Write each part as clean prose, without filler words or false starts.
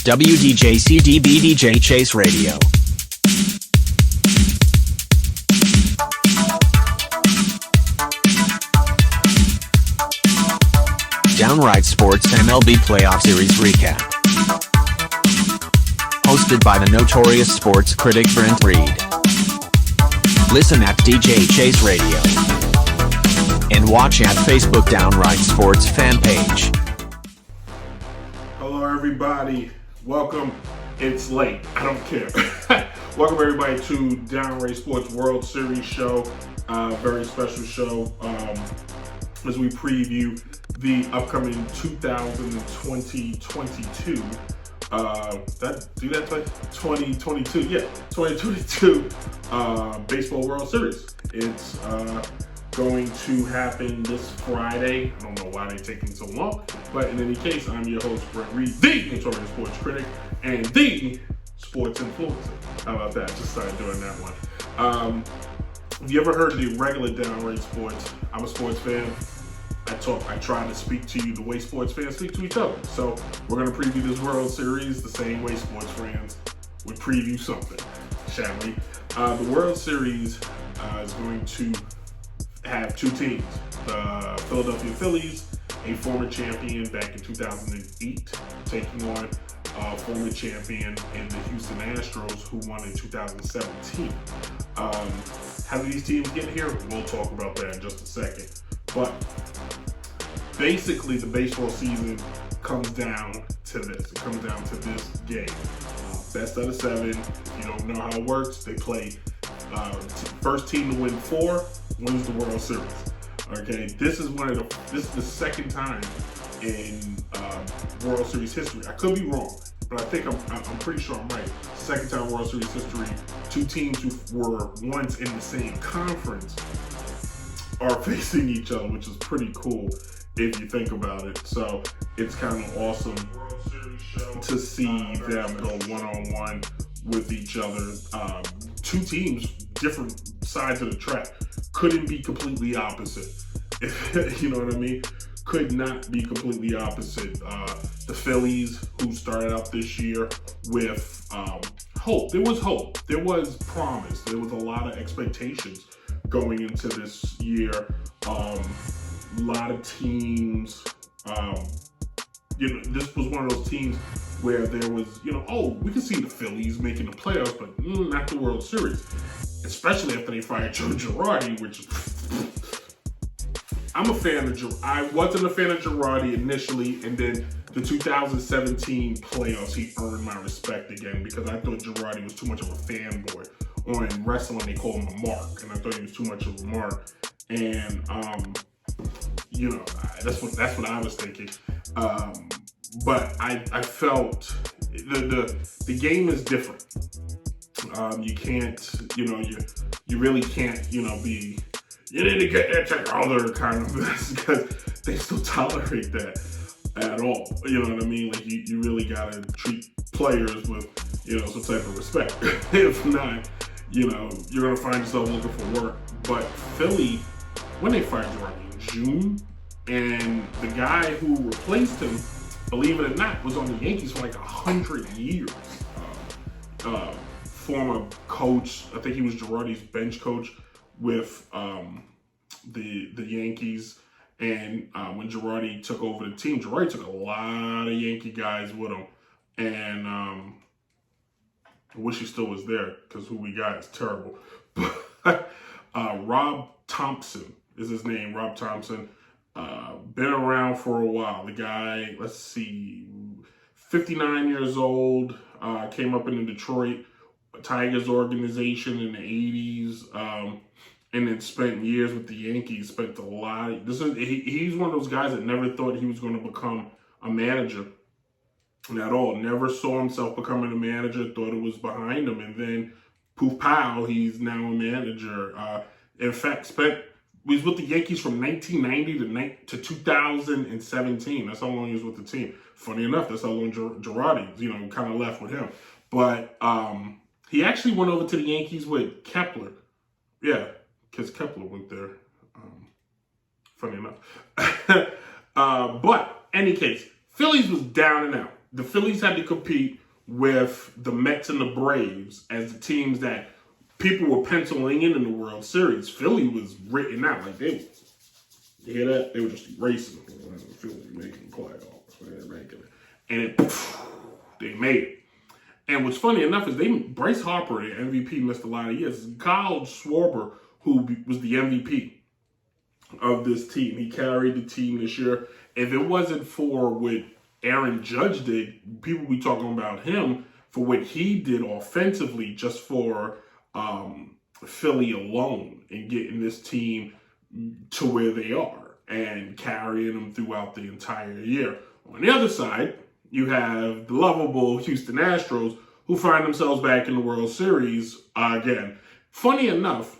WDJCDBDJ Chase Radio. Downright Sports MLB Playoff Series Recap. Hosted by the Notorious Sports Critic Brent Reid. Listen at DJ Chase Radio. And watch at Facebook Downright Sports fan page. Hello everybody. Welcome. It's late. I don't care. Welcome everybody to Downright Sports World Series show. Very special show as we preview the upcoming 2022 2022 Baseball World Series. It's going to happen this Friday. I don't know why they're taking so long, but in any case, I'm your host, Brent Reid, the Notorious Sports Critic and the Sports Influencer. How about that? Just started doing that one. Have you ever heard the regular Downright Sports? I'm a sports fan. I try to speak to you the way sports fans speak to each other. So we're going to preview this World Series the same way sports fans would preview something, shall we? The World Series is going to have two teams. The Philadelphia Phillies, a former champion back in 2008, taking on a former champion in the Houston Astros, who won in 2017. How did these teams get here? We'll talk about that in just a second. But basically, the baseball season comes down to this. It comes down to this game. Best out of 7. If you don't know how it works, they play first team to win 4 wins the World Series. Okay, this is the second time in World Series history. I could be wrong, but I think I'm pretty sure I'm right. Second time in World Series history, two teams who were once in the same conference are facing each other, which is pretty cool if you think about it. So it's kind of awesome to see them go one-on-one with each other. Two teams, different sides of the track, couldn't be completely opposite. You know what I mean? Could not be completely opposite. The Phillies, who started out this year with hope. There was hope. There was promise. There was a lot of expectations going into this year. A lot of teams, this was one of those teams where there was, we can see the Phillies making the playoffs, but not the World Series. Especially after they fired Joe Girardi, which I'm a fan of. I wasn't a fan of Girardi initially, and then the 2017 playoffs, he earned my respect again because I thought Girardi was too much of a fanboy. On wrestling, they call him a mark, and I thought he was too much of a mark. And that's what I was thinking. But I felt the game is different. You can't, you really can't, be, you need to get that check, all their kind of mess, because they still tolerate that at all. You know what I mean? Like you really gotta treat players with, some type of respect. If not, you're gonna find yourself looking for work. But Philly, when they fired Girardi in June, and the guy who replaced him, believe it or not, was on the Yankees for like 100 years. Former coach, I think he was Girardi's bench coach with the Yankees. And when Girardi took over the team, Girardi took a lot of Yankee guys with him. And I wish he still was there because who we got is terrible. But Rob Thompson is his name, Rob Thompson. Been around for a while. The guy, 59 years old, came up in the Detroit Tigers organization in the 80s, and then spent years with the Yankees, spent a lot. He's one of those guys that never thought he was going to become a manager at all. Never saw himself becoming a manager, thought it was behind him, and then poof pow, he's now a manager. In fact, he was with the Yankees from 1990 to 2017. That's how long he was with the team. Funny enough, that's how long Girardi, kind of left with him. But he actually went over to the Yankees with Kepler. Yeah, because Kepler went there. Funny enough. But, any case, Phillies was down and out. the Phillies had to compete with the Mets and the Braves as the teams that people were penciling in the World Series. Philly was written out like you hear that? They were just erasing Philly making playoffs, and they made it. And what's funny enough is Bryce Harper, the MVP, missed a lot of years. Kyle Schwarber, who was the MVP of this team, he carried the team this year. If it wasn't for what Aaron Judge did, people would be talking about him for what he did offensively just for Philly alone and getting this team to where they are and carrying them throughout the entire year. On the other side, you have the lovable Houston Astros who find themselves back in the World Series again. Funny enough,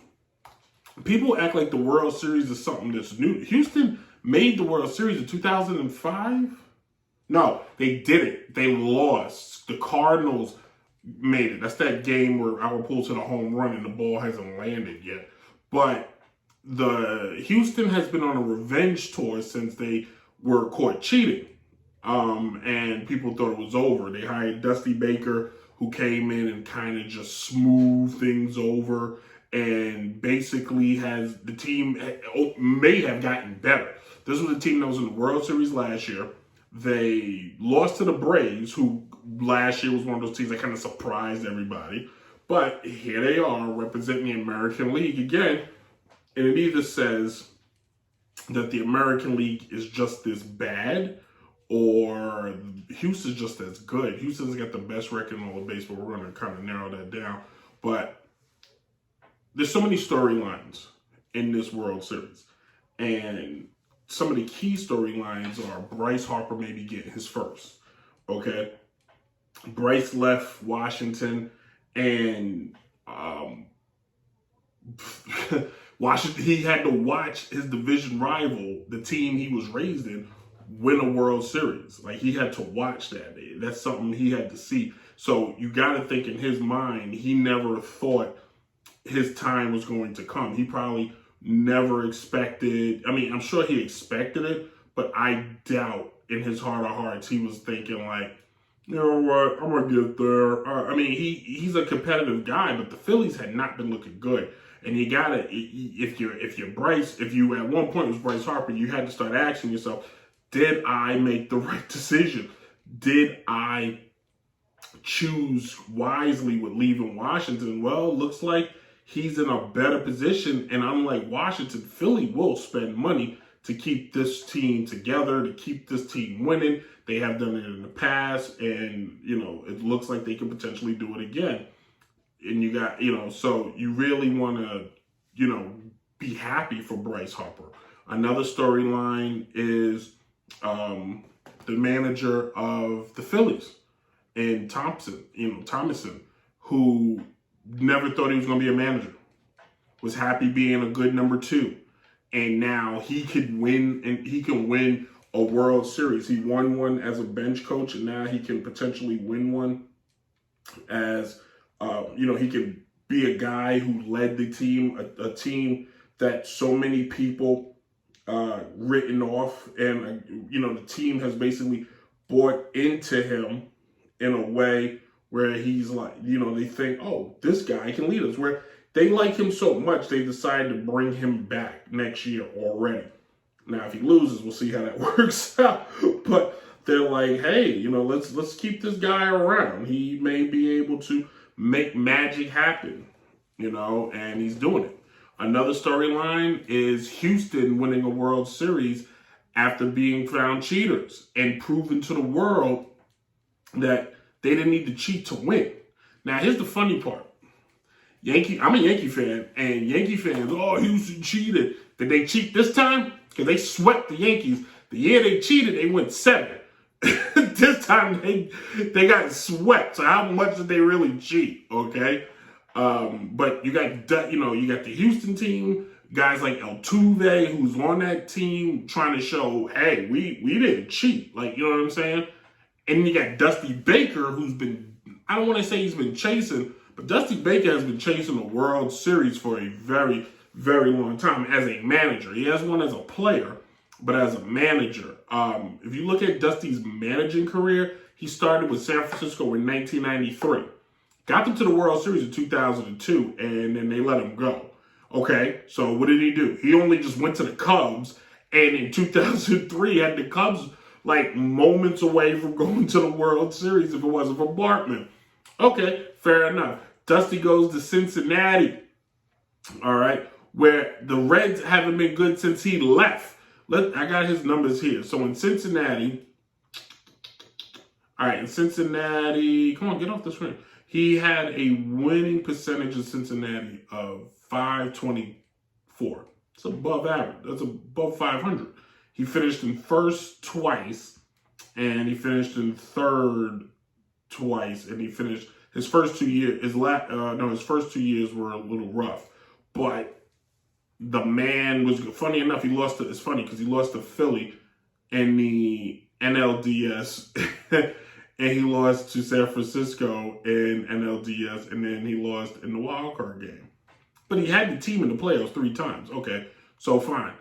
people act like the World Series is something that's new. Houston made the World Series in 2005? No, they didn't. They lost. The Cardinals made it. That's that game where Albert Pujols hit a home run and the ball hasn't landed yet. But the Houston has been on a revenge tour since they were caught cheating. And people thought it was over. They hired Dusty Baker, who came in and kind of just smoothed things over and basically has the team may have gotten better. This was a team that was in the World Series last year. They lost to the Braves, who last year was one of those teams that kind of surprised everybody. But here they are representing the American League again. And it either says that the American League is just this bad or Houston's just as good. Houston's got the best record in all of baseball. We're going to kind of narrow that down. But there's so many storylines in this World Series. And some of the key storylines are Bryce Harper maybe getting his first. Okay? Bryce left Washington and Washington, he had to watch his division rival, the team he was raised in, win a World Series. Like, he had to watch that. That's something he had to see. So you got to think in his mind, he never thought his time was going to come. He probably never expected, I mean, I'm sure he expected it, but I doubt in his heart of hearts, he was thinking like, you know what, I'm going to get there. I mean, he's a competitive guy, but the Phillies had not been looking good. And you got to, if you're Bryce, if you at one point was Bryce Harper, you had to start asking yourself, did I make the right decision? Did I choose wisely with leaving Washington? Well, looks like he's in a better position. And unlike Washington, Philly will spend money to keep this team together, to keep this team winning. They have done it in the past. And, you know, it looks like they can potentially do it again. And you got, you know, so you really want to, you know, be happy for Bryce Harper. Another storyline is the manager of the Phillies, and Thomason, who never thought he was going to be a manager, was happy being a good number two, and now he could win, and he can win a World Series. He won one as a bench coach, and now he can potentially win one as, he can be a guy who led the team, a team that so many people written off, and the team has basically bought into him in a way where he's like, they think, oh, this guy can lead us. Where they like him so much, they decided to bring him back next year already. Now, if he loses, we'll see how that works out. But they're like, hey, let's keep this guy around. He may be able to make magic happen, and he's doing it. Another storyline is Houston winning a World Series after being found cheaters and proving to the world that they didn't need to cheat to win. Now, here's the funny part. I'm a Yankee fan, and Yankee fans, oh, Houston cheated. Did they cheat this time? Because they swept the Yankees. The year they cheated, they went 7. This time, they got swept. So how much did they really cheat, okay? But you got the Houston team, guys like Altuve, who's on that team, trying to show, hey, we didn't cheat. Like, you know what I'm saying? And you got Dusty Baker, who's been, I don't want to say he's been chasing, but Dusty Baker has been chasing the World Series for a very, very long time as a manager. He has one as a player, but as a manager. If you look at Dusty's managing career, He started with San Francisco in 1993. Got them to the World Series in 2002, and then they let him go. Okay, so what did he do? He only just went to the Cubs, and in 2003 had the Cubs like moments away from going to the World Series if it wasn't for Bartman. Okay, fair enough. Dusty goes to Cincinnati, all right, where the Reds haven't been good since he left. I got his numbers here. So in Cincinnati, all right, in Cincinnati, come on, get off the screen. He had a winning percentage in Cincinnati of .524. It's above average. That's above 500. He finished in first twice, and he finished in third twice, and he finished his first 2 years. His first 2 years were a little rough, but the man was funny enough. It's funny because he lost to Philly in the NLDS, and he lost to San Francisco in NLDS, and then he lost in the wild card game. But he had the team in the playoffs 3 times. Okay, so fine.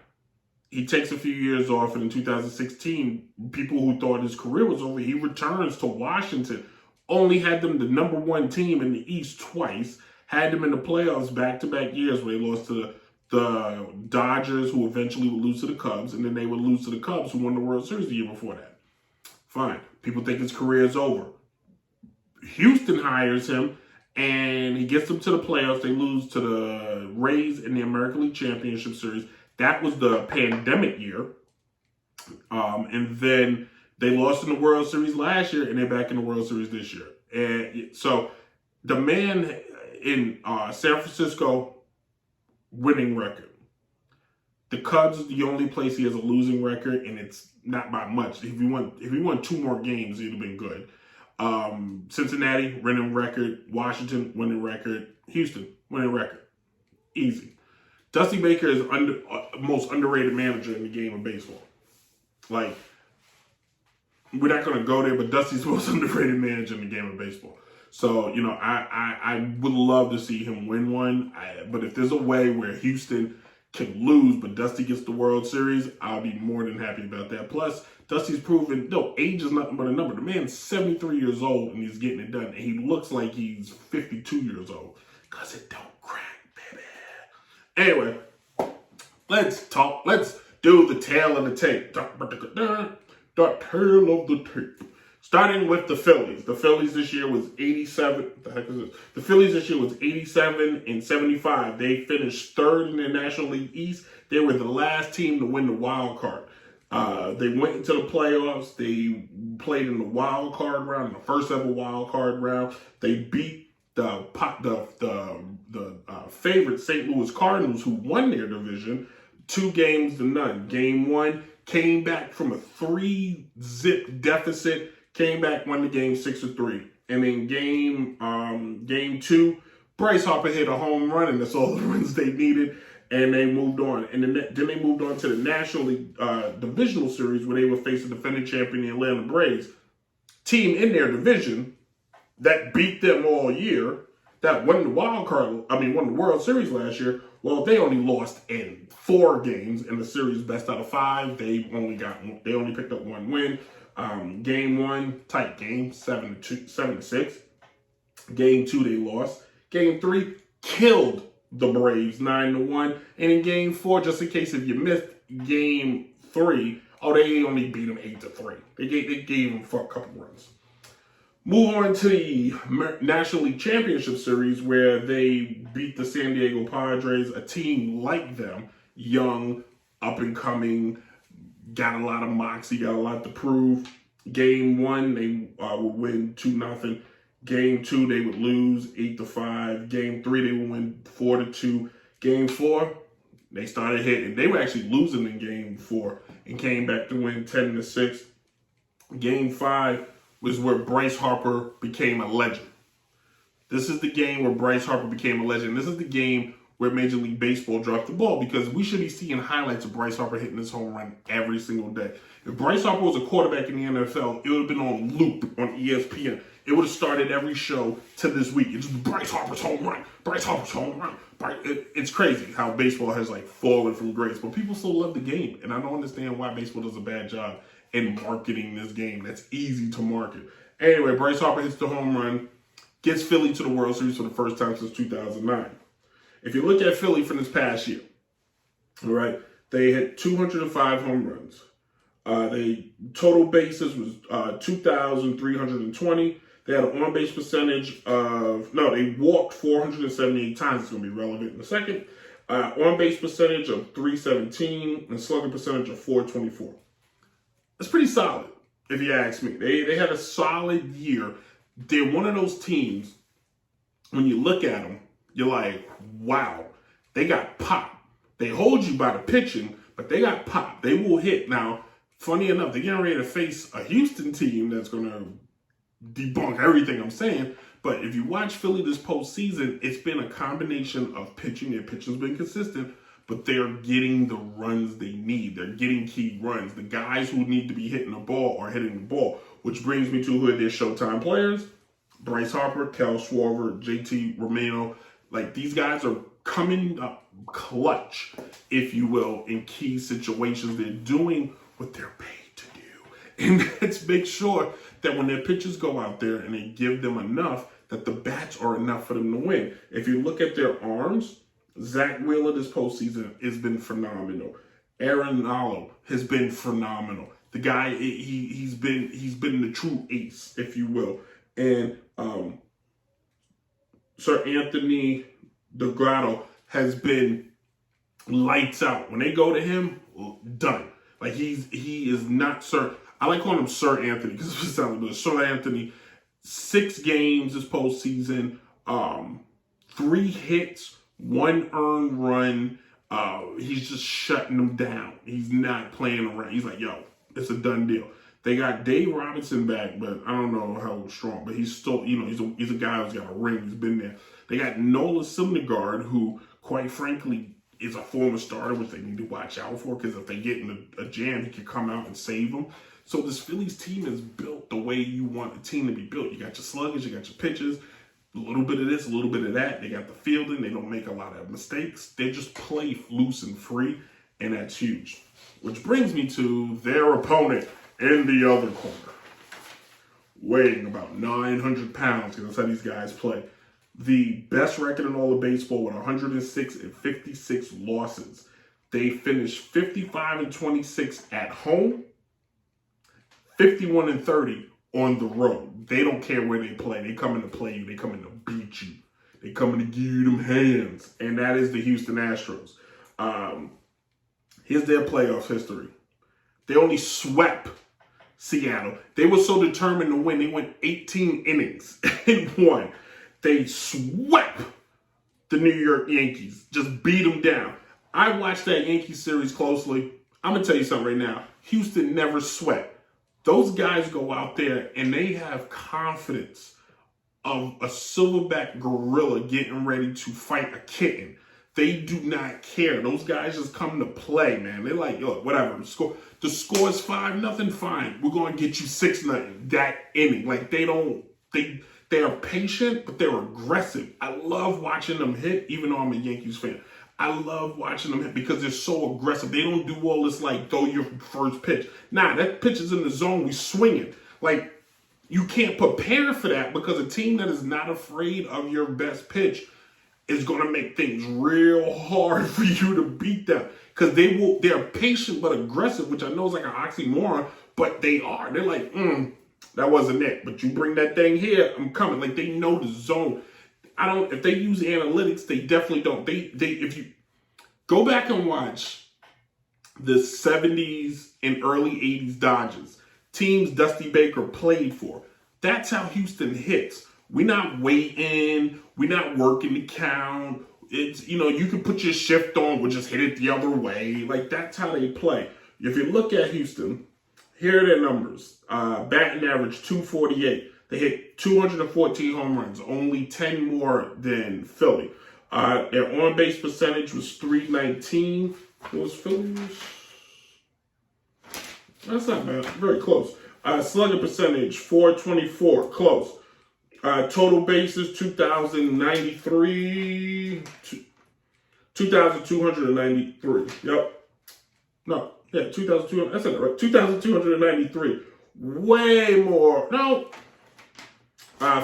He takes a few years off, and in 2016, people who thought his career was over, he returns to Washington. Only had them the number 1 team in the East twice. Had them in the playoffs back-to-back years where they lost to the Dodgers, who eventually would lose to the Cubs, and then they would lose to the Cubs, who won the World Series the year before that. Fine. People think his career is over. Houston hires him, and he gets them to the playoffs. They lose to the Rays in the American League Championship Series. That was the pandemic year. And then they lost in the World Series last year, and they're back in the World Series this year. And so the man in San Francisco, winning record. The Cubs is the only place he has a losing record, and it's not by much. If he won 2 more games, it'd have been good. Cincinnati, winning record. Washington, winning record. Houston, winning record. Easy. Dusty Baker is most underrated manager in the game of baseball. Like, we're not going to go there, but Dusty's the most underrated manager in the game of baseball. So, I would love to see him win one. But if there's a way where Houston can lose, but Dusty gets the World Series, I'll be more than happy about that. Plus, Dusty's proven, age is nothing but a number. The man's 73 years old, and he's getting it done. And he looks like he's 52 years old. Because it don't crack, baby. Anyway, let's talk. Let's do the tail of the tape. The tail of the tape. Starting with the Phillies. The Phillies this year was 87. What the heck is this? The Phillies this year was 87 and 75. They finished third in the National League East. They were the last team to win the wild card. They went into the playoffs. They played in the wild card round, the first ever wild card round. They beat the favorite St. Louis Cardinals, who won their division 2-0. Game 1 came back from a 3-zip deficit. Came back, won the game 6-3. And in game 2, Bryce Harper hit a home run, and that's all the runs they needed, and they moved on. And then they moved on to the National League Divisional Series, where they were facing the defending champion, the Atlanta Braves. Team in their division that beat them all year, that won the won the World Series last year. Well, they only lost in 4 games in the series, best out of 5. They only picked up 1 win. Game 1, tight game, 7-6. Game 2, they lost. Game 3, killed the Braves, 9-1. And in Game 4, just in case if you missed Game 3, they only beat them 8-3. They gave them for a couple runs. Move on to the National League Championship Series, where they beat the San Diego Padres, a team like them, young, up and coming, got a lot of moxie, got a lot to prove. Game 1, they would win 2-0. Game 2, they would lose 8-5. Game 3, they would win 4-2. Game 4, they started hitting. They were actually losing in Game 4 and came back to win 10-6. Game 5 was where Bryce Harper became a legend. This is the game where Bryce Harper became a legend. This is the game where Major League Baseball dropped the ball, because we should be seeing highlights of Bryce Harper hitting this home run every single day. If Bryce Harper was a quarterback in the NFL, it would have been on loop on ESPN. It would have started every show to this week. It's Bryce Harper's home run. Bryce Harper's home run. It's crazy how baseball has fallen from grace, but people still love the game, and I don't understand why baseball does a bad job in marketing this game. That's easy to market. Anyway, Bryce Harper hits the home run, gets Philly to the World Series for the first time since 2009. If you look at Philly from this past year, all right, they hit 205 home runs. They total bases was 2,320. They had an on-base percentage they walked 478 times. It's going to be relevant in a second. On-base percentage of 317 and slugging percentage of 424. That's pretty solid, if you ask me. They had a solid year. They're one of those teams, when you look at them, you're like, wow, they got pop. They hold you by the pitching, but they got pop. They will hit. Now, funny enough, they're getting ready to face a Houston team that's going to debunk everything I'm saying. But if you watch Philly this postseason, it's been a combination of pitching. Their pitching's been consistent, but they're getting the runs they need. They're getting key runs. The guys who need to be hitting the ball are hitting the ball, which brings me to who are their Showtime players. Bryce Harper, Cal Schwarber, JT Romano. Like, these guys are coming up clutch, if you will, in key situations. They're doing what they're paid to do. And let's make sure that when their pitchers go out there and they give them enough, that the bats are enough for them to win. If you look at their arms, Zach Wheeler this postseason has been phenomenal. Aaron Nolo has been phenomenal. The guy, he's been the true ace, if you will. And Sir Anthony DeGrotto has been lights out. When they go to him, done. Like, he is not Sir. I like calling him Sir Anthony because it sounds good. Sir Anthony, 6 games this postseason, 3 hits, 1 earned run. He's just shutting them down. He's not playing around. He's like, yo, it's a done deal. They got Dave Robinson back, but I don't know how strong. But he's still, he's a guy who's got a ring. He's been there. They got Nola Syndergaard, who, quite frankly, is a former starter, which they need to watch out for, because if they get in a jam, he can come out and save them. So this Phillies team is built the way you want a team to be built. You got your sluggers, you got your pitchers, a little bit of this, a little bit of that. They got the fielding. They don't make a lot of mistakes. They just play loose and free, and that's huge. Which brings me to their opponent in the other corner, weighing about 900 pounds, because that's how these guys play. The best record in all of baseball with 106 and 56 losses. They finished 55-26 at home, 51-30 on the road. They don't care where they play. They come in to play you. They come in to beat you. They come in to give you them hands. And that is the Houston Astros. Here's their playoff history. They only swept Seattle. They were so determined to win. They went 18 innings and won. They swept the New York Yankees. Just beat them down. I watched that Yankees series closely. I'm going to tell you something right now. Houston never sweat. Those guys go out there and they have confidence of a silverback gorilla getting ready to fight a kitten. They do not care. Those guys just come to play, man. They're like, yo, whatever. The score is 5-0, fine. We're going to get you 6-0 that inning. Like, they are patient, but they're aggressive. I love watching them hit, even though I'm a Yankees fan. I love watching them hit because they're so aggressive. They don't do all this, like, throw your first pitch. Nah, that pitch is in the zone. We swinging. Like, you can't prepare for that because a team that is not afraid of your best pitch is going to make things real hard for you to beat them. Because they're patient but aggressive, which I know is like an oxymoron, but they are. They're like, that wasn't it. But you bring that thing here, I'm coming. Like, they know the zone. If they use analytics, they definitely don't. If you go back and watch the 70s and early 80s Dodgers, teams Dusty Baker played for, that's how Houston hits. We're not waiting. We're not working the count. It's, you can put your shift on. We'll just hit it the other way. Like, that's how they play. If you look at Houston, here are their numbers. Batting average, 248. They hit 214 home runs, only 10 more than Philly. Their on-base percentage was 319. What was Philly's? That's not bad. Very close. Slugging percentage, 424. Close. Total bases, 2,293. Yep. No. Yeah, 2,200. That's it, right? 2,293. Way more. No.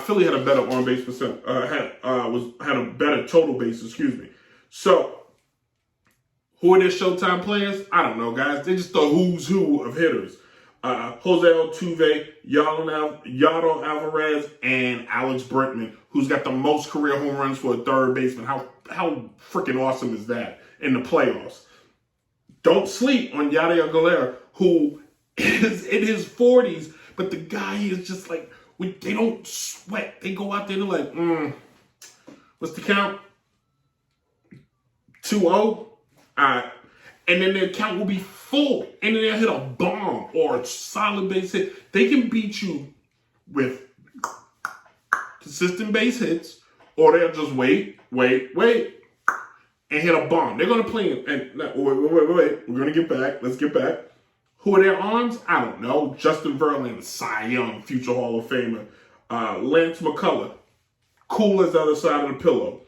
Philly had a better on base percent. Had a better total base. Excuse me. So, who are their Showtime players? I don't know, guys. They're just the who's who of hitters. Jose Altuve, Yado Alvarez, and Alex Bregman, who's got the most career home runs for a third baseman. How freaking awesome is that in the playoffs? Don't sleep on Yadier Galera, who is in his 40s, but the guy is just like, they don't sweat. They go out there and they're like, what's the count? 2-0? All right. And then their count will be full. And then they'll hit a bomb or a solid base hit. They can beat you with consistent base hits, or they'll just wait, and hit a bomb. They're going to play, and wait. We're going to get back. Let's get back. Who are their arms? I don't know. Justin Verlander, Cy Young, future Hall of Famer. Lance McCullough, cool as the other side of the pillow.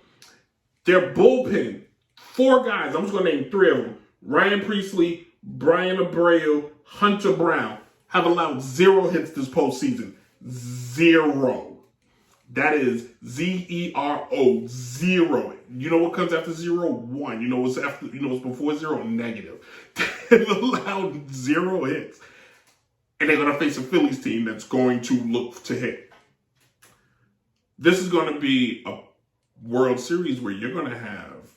Their bullpen, 4 guys. I'm just going to name 3 of them. Ryan Priestley, Brian Abreu, Hunter Brown have allowed 0 hits this postseason. 0. That is Z-E-R-O, 0. You know what comes after 0? 1. You know what's after? You know what's before 0? Negative. They've allowed 0 hits, and they're going to face a Phillies team that's going to look to hit. This is going to be a World Series where you're going to have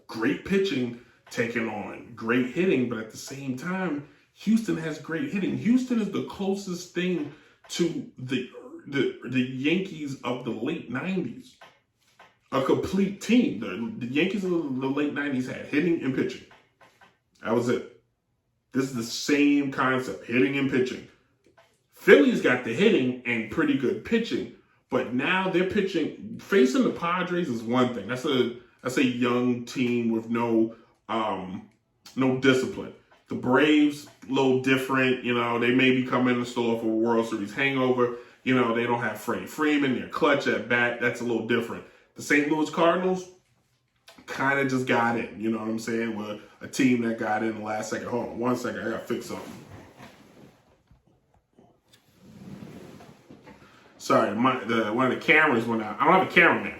great pitching taking on great hitting, but at the same time, Houston has great hitting. Houston is the closest thing to the Yankees of the late 90s. A complete team. The Yankees of the late 90s had hitting and pitching. That was it. This is the same concept, hitting and pitching. Philly's got the hitting and pretty good pitching, but now they're pitching. Facing the Padres is one thing. That's a young team with no discipline. The Braves, a little different. You know, they may be coming to store for a World Series hangover. You know, they don't have Freddie Freeman. They're clutch at bat. That's a little different. The St. Louis Cardinals kind of just got in. You know what I'm saying? We're a team that got in the last second. Hold on 1 second. I got to fix something. Sorry, one of the cameras went out. I don't have a cameraman.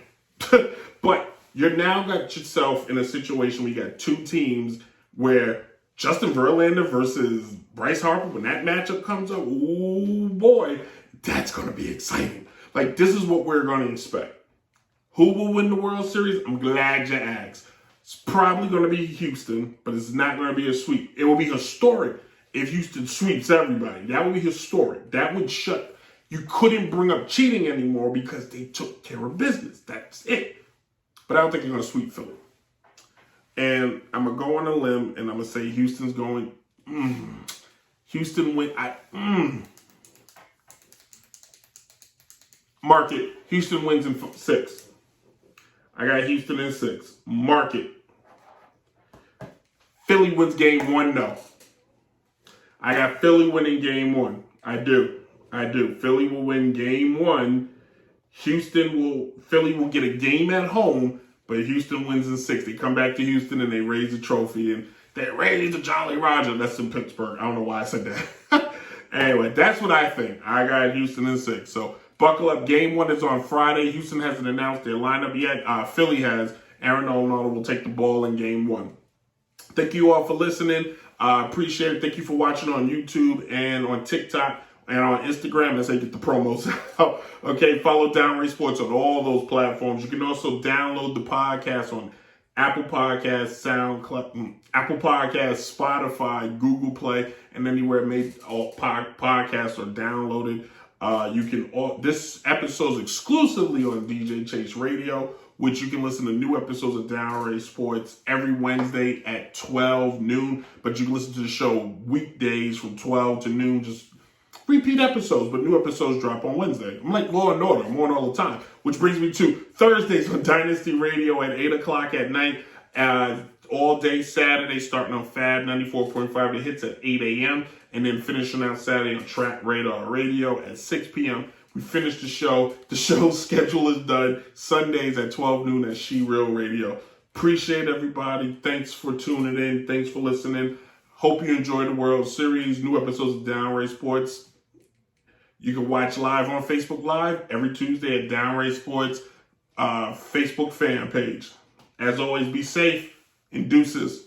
But you're now got yourself in a situation where you got 2 teams where Justin Verlander versus Bryce Harper, when that matchup comes up, oh boy, that's going to be exciting. Like, this is what we're going to expect. Who will win the World Series? I'm glad you asked. It's probably going to be Houston, but it's not going to be a sweep. It will be historic if Houston sweeps everybody. That would be historic. That would shut. You couldn't bring up cheating anymore because they took care of business. That's it. But I don't think you're going to sweep Philly. And I'm going to go on a limb, and I'm going to say Houston's going, Houston win. Mark it. Houston wins in 6. I got Houston in 6. Mark it. Philly wins game 1, no. I got Philly winning game 1. I do. Philly will win game 1. Philly will get a game at home, but Houston wins in 6. They come back to Houston and they raise the trophy, and they raise the Jolly Roger. That's in Pittsburgh. I don't know why I said that. Anyway, that's what I think. I got Houston in 6. So buckle up. Game 1 is on Friday. Houston hasn't announced their lineup yet. Philly has. Aaron Nolan will take the ball in game 1. Thank you all for listening. Appreciate it. Thank you for watching on YouTube and on TikTok and on Instagram. That's how you get the promos out. Okay, follow Downright Sports on all those platforms. You can also download the podcast on Apple Podcasts, SoundCloud, Apple Podcasts, Spotify, Google Play, and anywhere all podcasts are downloaded. This episode is exclusively on DJ Chase Radio, which you can listen to new episodes of Downright Sports every Wednesday at 12 noon. But you can listen to the show weekdays from 12 to noon, just repeat episodes, but new episodes drop on Wednesday. I'm like Law and Order. I'm on all the time. Which brings me to Thursdays on Dynasty Radio at 8 o'clock at night. All day Saturday, starting on Fab 94.5. It hits at 8 a.m. And then finishing out Saturday on Track Radar Radio at 6 p.m. We finished the show. The show's schedule is done. Sundays at 12 noon at She Real Radio. Appreciate everybody. Thanks for tuning in. Thanks for listening. Hope you enjoy the World Series. New episodes of Downray Sports. You can watch live on Facebook Live every Tuesday at Downray Sports Facebook fan page. As always, be safe and deuces.